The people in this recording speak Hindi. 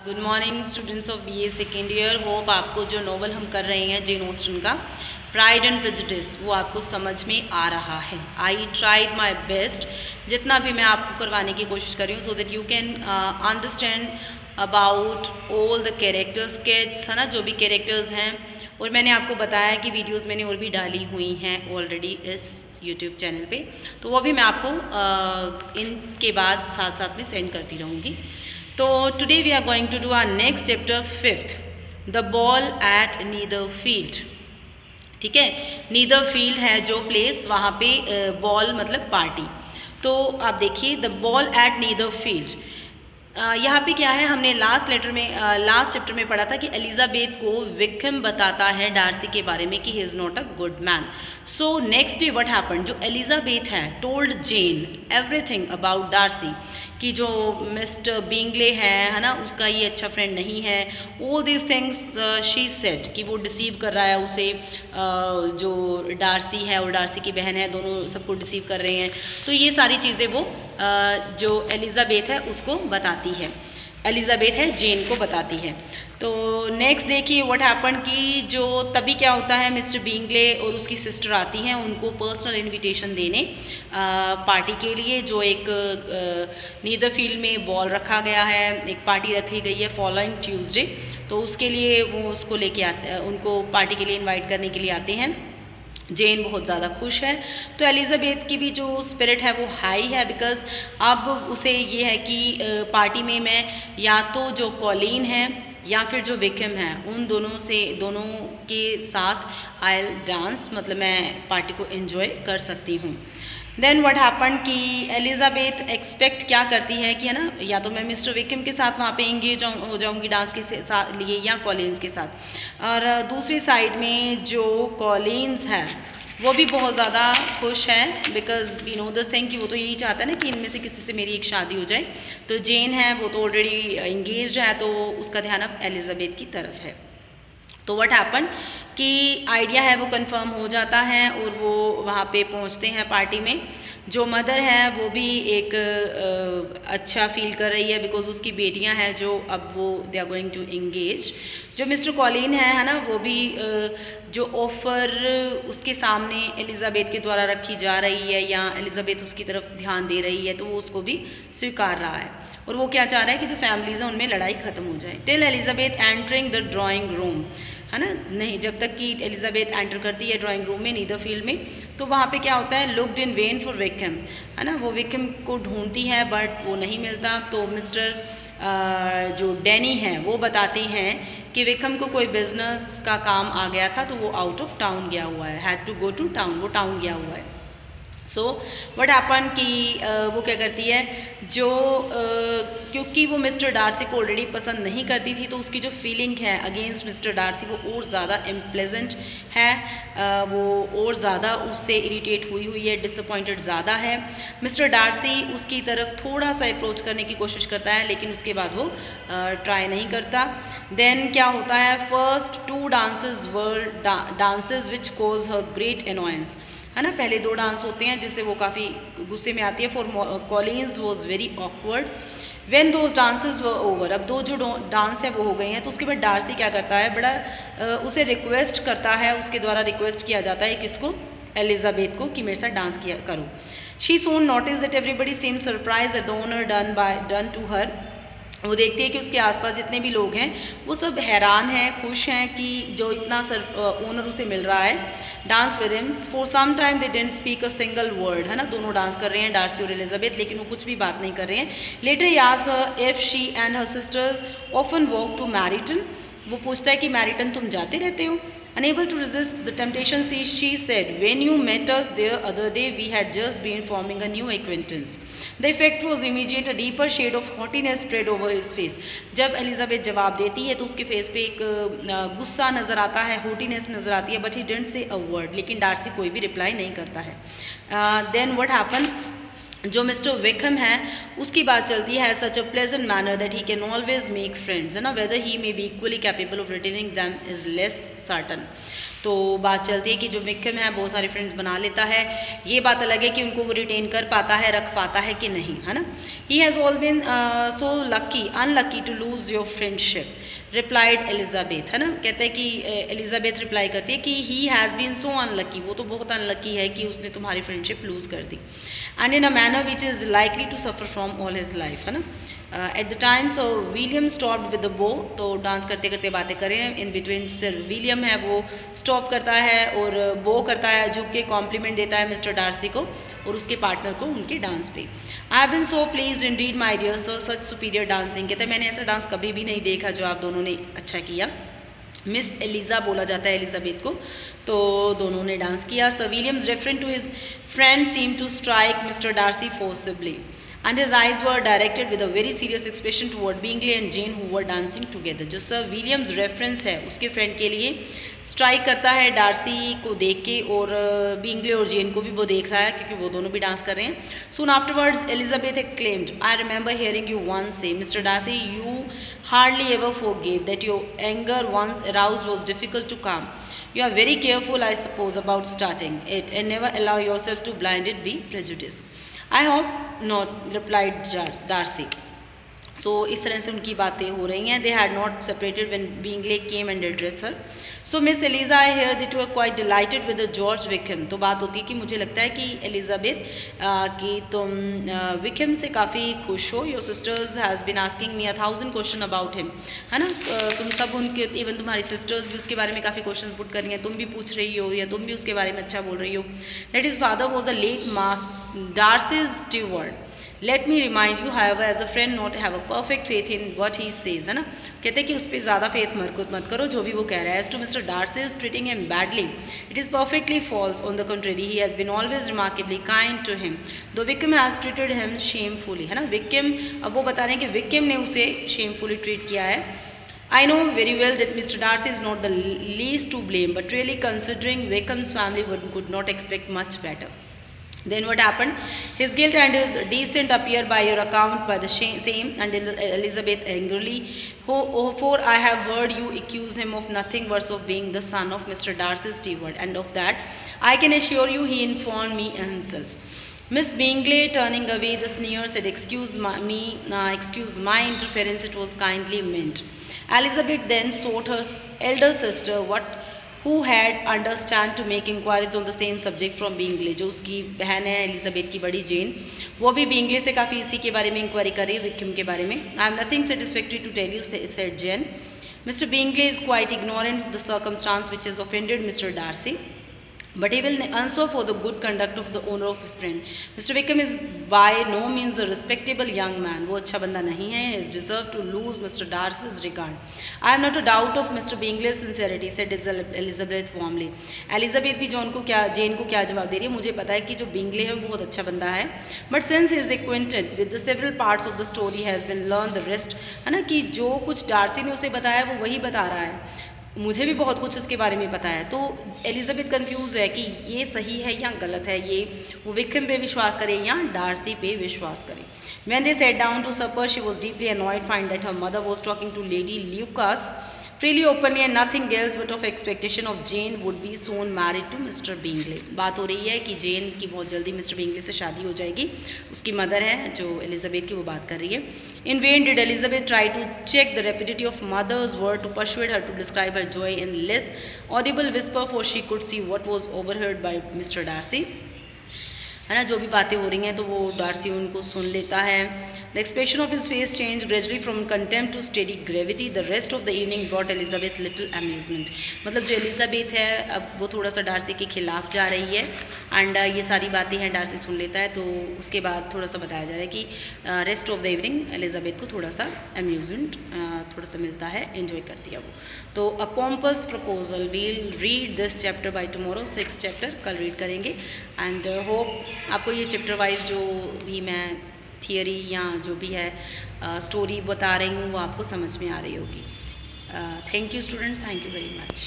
Good morning students of BA second year. Hope आपको जो नोवेल हम कर रहे हैं जेन ऑस्टन का प्राइड एंड प्रेजुडिस वो आपको समझ में आ रहा है। आई ट्राइड माई बेस्ट, जितना भी मैं आपको करवाने की कोशिश कर रही हूँ so that you can understand about all the characters sketch, है ना, जो भी कैरेक्टर्स हैं। और मैंने आपको बताया कि वीडियोस मैंने और भी डाली हुई हैं ऑलरेडी इस यूट्यूब चैनल पे, तो वो भी मैं आपको इनके बाद साथ साथ में सेंड करती रहूँगी। तो today we are going to do our next chapter 5th, the ball at Netherfield. ठीक है, नीदर फील्ड है जो प्लेस, वहाँ पे बॉल मतलब पार्टी। तो आप देखिए the ball at Netherfield. यहाँ पे क्या है, हमने लास्ट चैप्टर में पढ़ा था कि एलिजाबेथ को विक्रम बताता है डार्सी के बारे में कि he is not a good man. So next day what happen, जो एलिजाबेथ है told Jane everything about Darcy, कि जो मिस्टर बिंगले है ना, उसका ये अच्छा फ्रेंड नहीं है। All this things she said कि वो डिसीव कर रहा है उसे, जो डार्सी है और डार्सी की बहन है, दोनों सबको डिसीव कर रहे हैं। तो ये सारी चीज़ें वो जो एलिजाबेथ है उसको बताती है, एलिजाबेथ है जेन को बताती है। तो नेक्स्ट देखिए व्हाट हैपन कि जो तभी क्या होता है, मिस्टर बिंगले और उसकी सिस्टर आती हैं उनको पर्सनल इनविटेशन देने पार्टी के लिए, जो एक नीदर फील्ड में बॉल रखा गया है, एक पार्टी रखी गई है फॉलोइंग ट्यूसडे। तो उसके लिए वो उसको लेके आते, उनको पार्टी के लिए इनवाइट करने के लिए आते हैं। जेन बहुत ज़्यादा खुश है। तो एलिजाबेथ की भी जो स्पिरिट है वो हाई है, बिकॉज अब उसे ये है कि पार्टी में मैं या तो जो कॉलिन है या फिर जो विक्रम है उन दोनों के साथ आई डांस, मतलब मैं पार्टी को एंजॉय कर सकती हूँ। देन व्हाट हैपन कि एलिजाबेथ एक्सपेक्ट क्या करती है कि, है ना, या तो मैं मिस्टर विक्रम के साथ वहाँ पे एंगेज हो जाऊँगी डांस के साथ लिए या कॉलिन्स के साथ। और दूसरी साइड में जो कॉलिन्स है वो भी बहुत ज़्यादा खुश है, because you know this thing कि वो तो यही चाहता है ना कि इनमें से किसी से मेरी एक शादी हो जाए। तो जेन है वो तो ऑलरेडी एंगेज्ड है, तो उसका ध्यान अब एलिजाबेथ की तरफ है। तो व्हाट हैपन कि आइडिया है वो कंफर्म हो जाता है और वो वहाँ पे पहुँचते हैं पार्टी में। जो मदर है वो भी एक अच्छा फील कर रही है, बिकॉज उसकी बेटियां हैं जो अब वो they are going to engage. जो मिस्टर कॉलिन है ना, वो भी जो ऑफर उसके सामने एलिजाबेथ के द्वारा रखी जा रही है या एलिजाबेथ उसकी तरफ ध्यान दे रही है, तो वो उसको भी स्वीकार रहा है। और वो क्या चाह रहा है कि जो फैमिलीज हैं उनमें लड़ाई खत्म हो जाए। Till Elizabeth entering the drawing room, है ना, नहीं, जब तक कि एलिजाबेथ एंटर करती है ड्राइंग रूम में नीदर फील्ड में, तो वहाँ पे क्या होता है, looked in when for Vikram, है ना, वो विक्रम को ढूंढती है बट वो नहीं मिलता। तो मिस्टर जो डैनी है वो बताते हैं कि विक्रम को कोई बिजनेस का काम आ गया था, तो वो आउट ऑफ टाउन गया हुआ है, had to go to town, वो टाउन गया हुआ है। सो व्हाट हैपन कि वो क्या करती है, जो क्योंकि वो मिस्टर डार्सी को ऑलरेडी पसंद नहीं करती थी, तो उसकी जो फीलिंग है अगेंस्ट मिस्टर डार्सी वो और ज़्यादा इम्प्लेजेंट है, वो और ज़्यादा उससे इरिटेट हुई है, डिसअपॉइंटेड ज़्यादा है। मिस्टर डार्सी उसकी तरफ थोड़ा सा अप्रोच करने की कोशिश करता है, लेकिन उसके बाद वो ट्राई नहीं करता। देन क्या होता है, फर्स्ट 2 डांसेस वर डांसेस विच कोज हर ग्रेट एनॉयंस, है ना, पहले 2 डांस होते हैं जिससे वो काफ़ी गुस्से में आती है। For Collins was very awkward when those dances were over. अब 2 जो डांस है वो हो गए हैं, तो उसके बाद डार्सी क्या करता है, बड़ा उसे रिक्वेस्ट करता है, उसके द्वारा रिक्वेस्ट किया जाता है किसको, एलिजाबेथ को, कि मेरे साथ डांस किया करो। She soon notice that everybody seem surprise at the honour done to her. वो देखती है कि उसके आसपास जितने भी लोग हैं वो सब हैरान हैं, खुश हैं कि जो इतना ओनर उसे मिल रहा है dance with him. For some time they didn't speak a single word, है ना, दोनों डांस कर रहे हैं डार्सी और एलिजाबेथ, लेकिन वो कुछ भी बात नहीं कर रहे हैं। Later he asked her if she and her sisters often walk to Meryton. वो पूछता है कि मैरिटन तुम जाते रहते हो। Unable to resist the temptation, she said, when you met us there other day, we had just been forming a new acquaintance. The effect was immediate, a deeper shade of haughtiness spread over his face. जब एलिजाबेथ जवाब देती है तो उसके फेस पे एक गुस्सा नजर आता है, हॉटीनेस नजर आती है, but he didn't say a word, लेकिन डार्सी कोई भी रिप्लाई नहीं करता है। देन व्हाट हैपन, जो मिस्टर विकम है उसकी बात चलती है, such a pleasant manner that he can always make friends, है ना, whether he may be equally capable of retaining them is less certain. तो बात चलती है कि जो विकम है बहुत सारे फ्रेंड्स बना लेता है, ये बात अलग है कि उनको वो रिटेन कर पाता है, रख पाता है कि नहीं, है ना। He has all been so lucky unlucky to lose your friendship replied Elizabeth, है ना, कहते हैं कि एलिजाबेथ रिप्लाई करती है कि he has been so unlucky, वो तो बहुत अनलकी है कि उसने तुम्हारी फ्रेंडशिप लूज कर दी, and in a manner which is likely to suffer from all his life, है ना। At the time sir William stopped with the bow, तो डांस करते करते बातें करें, इन बिटवीन सर विलियम है वो स्टॉप करता है और बो करता है, झुक के कॉम्प्लीमेंट देता है मिस्टर डार्सी को और उसके पार्टनर को उनके डांस पे। I have been so pleased indeed my dear sir, such superior dancing, कहते हैं मैंने ऐसा डांस कभी भी नहीं देखा जो आप दोनों ने अच्छा किया। मिस एलिजा बोला जाता है एलिजाबेथ को, तो दोनों ने डांस किया। Sir Williams referring to his friend seem to strike mister Darcy forcibly and his eyes were directed with a very serious expression toward Bingley and Jane who were dancing together। जो सर विलियम्स रेफरेंस है उसके फ्रेंड के लिए स्ट्राइक करता है डार्सी को देख के, और बिंगले और जेन को भी वो देख रहा है क्योंकि वो दोनों भी डांस कर रहे हैं। Soon afterwards Elizabeth exclaimed, I remember hearing you once say, Mr. Darcy, you hardly ever forgave that your anger once aroused was difficult to calm. You are very careful, I suppose, about starting it and never allow yourself to blinded be prejudice. I hope not, replied Darcy. So इस तरह से उनकी बातें हो रही हैं। They had not separated when Bingley came and addressed her. So Miss Eliza, I hear that you are quite delighted with the George Wickham. तो बात होती है कि मुझे लगता है कि एलिजाबेथ कि तुम विकम से काफ़ी खुश हो। Your sisters has been asking me 1,000 question about him, है ना। तुम सब उनके, इवन तुम्हारी सिस्टर्स भी उसके बारे में काफ़ी क्वेश्चंस पुट कर रही हैं, तुम भी पूछ रही हो या तुम भी उसके बारे में अच्छा बोल रही हो। That his father was a late Darcy's steward. Let me remind you, however, as a friend, not to have a perfect faith in what he says, है ना। कहते हैं कि उस पर ज़्यादा फेथ मत करो जो भी वो कह रहा है। As to Mr. Darcy is treating him badly, it is perfectly false. On the contrary, he has been always remarkably kind to him, though Wickham has treated him shamefully, है ना। Wickham, अब वो बता रहे हैं कि Wickham ने उसे shamefully treat किया है। I know very well that Mr. Darcy is not the least to blame, but really considering Wickham's family could not expect much better. Then what happened? His guilt and his descent appear by your account by the same, and Elizabeth angrily, for I have heard you accuse him of nothing worse of being the son of Mr. Darcy's steward, and of that I can assure you he informed me himself. Miss Bingley, turning away the sneer, said, excuse my interference, it was kindly meant. Elizabeth then sought her elder sister, who had understand to make inquiries on the same subject from Bingley। जो उसकी बहन है एलिजाबेथ की बड़ी जेन, वो भी बिंगले से काफ़ी इसी के बारे में इंक्वायरी कर रही है, विक्किम के बारे में। I have nothing satisfactory to tell you, said Jane. Mr. Bingley is quite ignorant of the circumstance which has offended Mr. Darcy, but he will answer for the good conduct of the owner of his friend. Mr. Wickham is by no means a respectable young man. वो अच्छा बंदा नहीं है. He is deserved to lose Mr. Darcy's regard. I have not a doubt of Mr. Bingley's sincerity, said Elizabeth warmly. Elizabeth भी जॉन को क्या जवाब दे रही है, मुझे पता है कि जो बिंगले है वो बहुत अच्छा बंदा है, but since he is acquainted with the several parts of the story has been learned the rest, है ना, कि जो कुछ डार्सी ने उसे बताया वो वही बता रहा है, मुझे भी बहुत कुछ उसके बारे में पता है। तो एलिजाबेथ कंफ्यूज है कि ये सही है या गलत है, ये वो विक्किम पे विश्वास करे या डार्सी पे विश्वास करे। When they sat down to supper, she was deeply annoyed, find that her mother was talking to Lady Lucas freely, openly, and nothing else but of expectation of Jane would be soon married to Mr. Bingley। बात हो रही है कि जेन की बहुत जल्दी मिस्टर बिंगले से शादी हो जाएगी, उसकी मदर है जो एलिजाबेथ की, वो बात कर रही है। In vain did Elizabeth try to check the rapidity of mother's word to persuade her to describe her joy in less audible whisper, for she could see what was overheard by Mr. Darcy, है ना, जो भी बातें हो रही हैं तो वो डार्सी उनको सुन लेता है। The expression of his face change gradually from contempt to steady gravity. The rest of the evening brought Elizabeth little amusement. मतलब जो एलिजाबेथ है अब वो थोड़ा सा डार्सी के खिलाफ जा रही है, एंड ये सारी बातें हैं डार्सी सुन लेता है। तो उसके बाद थोड़ा सा बताया जा रहा है कि rest of the evening Elizabeth को थोड़ा सा अम्यूजमेंट थोड़ा सा मिलता है, एंजॉय करती है वो। तो a pompous proposal, we'll read this chapter by tomorrow, 6th chapter कल रीड करेंगे, एंड होप आपको ये चैप्टर वाइज जो भी मैं थियरी या जो भी है स्टोरी बता रही हूँ वो आपको समझ में आ रही होगी। Thank you students, thank you very much.